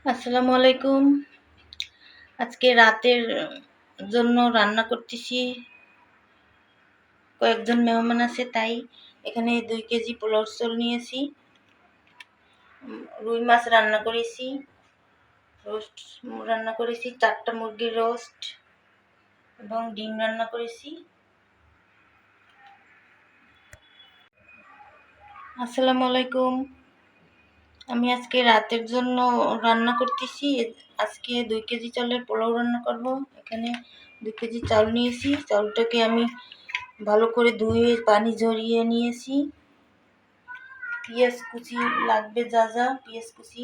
আসসালামু আলাইকুম। আজকে রাতের জন্য রান্না করতেছি। কয়েকজন মেহমান আছে তাই এখানে 2 কেজি পোলাও চাল নিয়েছি। রুই মাছ রান্না করেছি, রোস্ট রান্না করেছি, 4টা মুরগির রোস্ট এবং ডিম রান্না করেছি। আসসালামু আলাইকুম। আমি আজকে রাতের জন্য রান্না করতেছি। আজকে 2 কেজি চালের পোলাও রান্না করব। এখানে 2 কেজি চাল নিয়েছি। চালটাকে আমি ভালো করে ধুয়ে পানি ঝরিয়ে নিয়েছি। পেঁয়াজ কুচি লাগবে, যা যা পেঁয়াজ কুচি,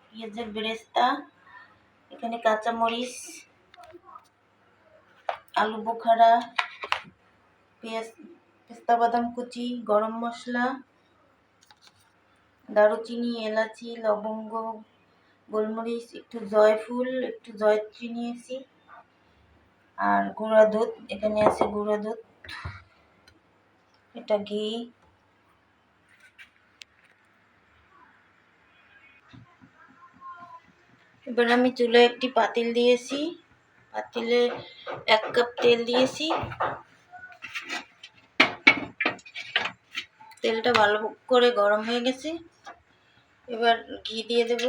পেঁয়াজের বেরেস্তা, এখানে কাঁচামরিচ, আলু বোখারা, পেঁয়াজ, পেস্তা বাদাম কুচি, গরম মশলা, দারুচিনি, এলাচি, লবঙ্গ, গোলমরিচ, একটু জয়ফুল, একটু জয়ত্রী নিয়েছি, আর গুঁড়া দুধ, এখানে আছে গুঁড়া দুধ, এটা ঘি। এবার আমি চুলায় একটি পাতিল দিয়েছি, পাতিলে 1 কাপ তেল দিয়েছি। তেলটা ভালো করে গরম হয়ে গেছে। এবার ঘি দিয়ে দেব।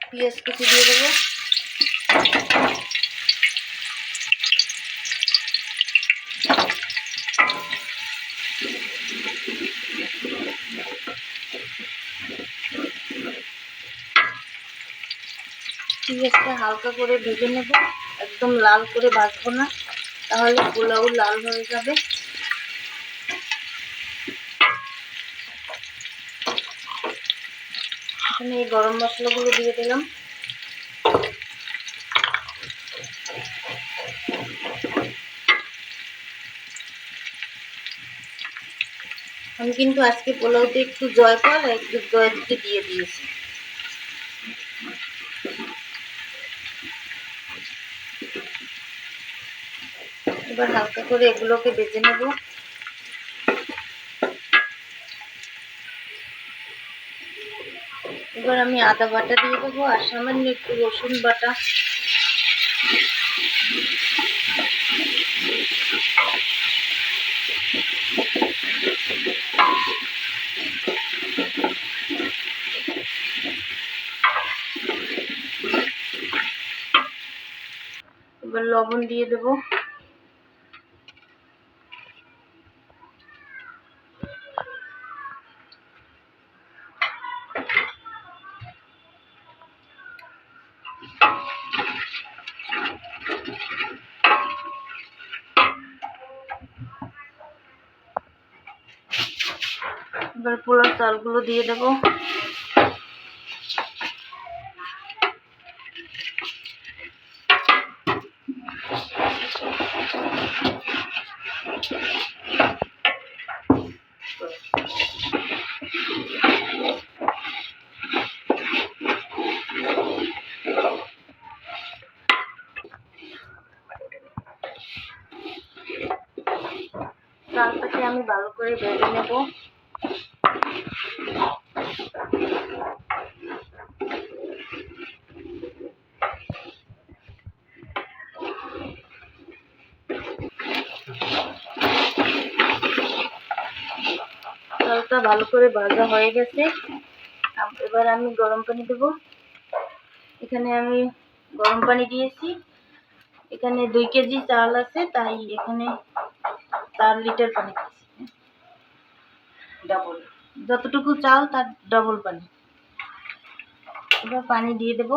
পেঁয়াজ কুচি দিয়ে দেব। পেঁয়াজটা হালকা করে ভেজে নেব, একদম লাল করে ভাজবো না, তাহলে পোলাও লাল হয়ে যাবে। এখানে এই গরম মশলাগুলো দিয়ে দিলাম। আমি কিন্তু আজকে পোলাওতে একটু জয়ফল আর একটু জয়ত্রী দিয়ে দিয়েছি। এবার হালকা করে এগুলোকে ভেজে নেব। এবার আমি আদা বাটা দিয়ে দেবো আর সামান্য একটু রসুন বাটা। এবার লবণ দিয়ে দেবো। এবার পোলাও চালগুলো দিয়ে দেবো। চালটাকে আমি ভালো করে ভেজে নেব। চালটা ভালো করে ভাজা হয়ে গেছে। এবার আমি গরম পানি দেব। এখানে আমি গরম পানি দিয়েছি। এখানে 2 কেজি চাল আছে, তাই এখানে 4 লিটার পানি দিয়েছি। ডাবল, যতটুকু চাল তার ডবল পানি। এবার পানি দিয়ে দেব।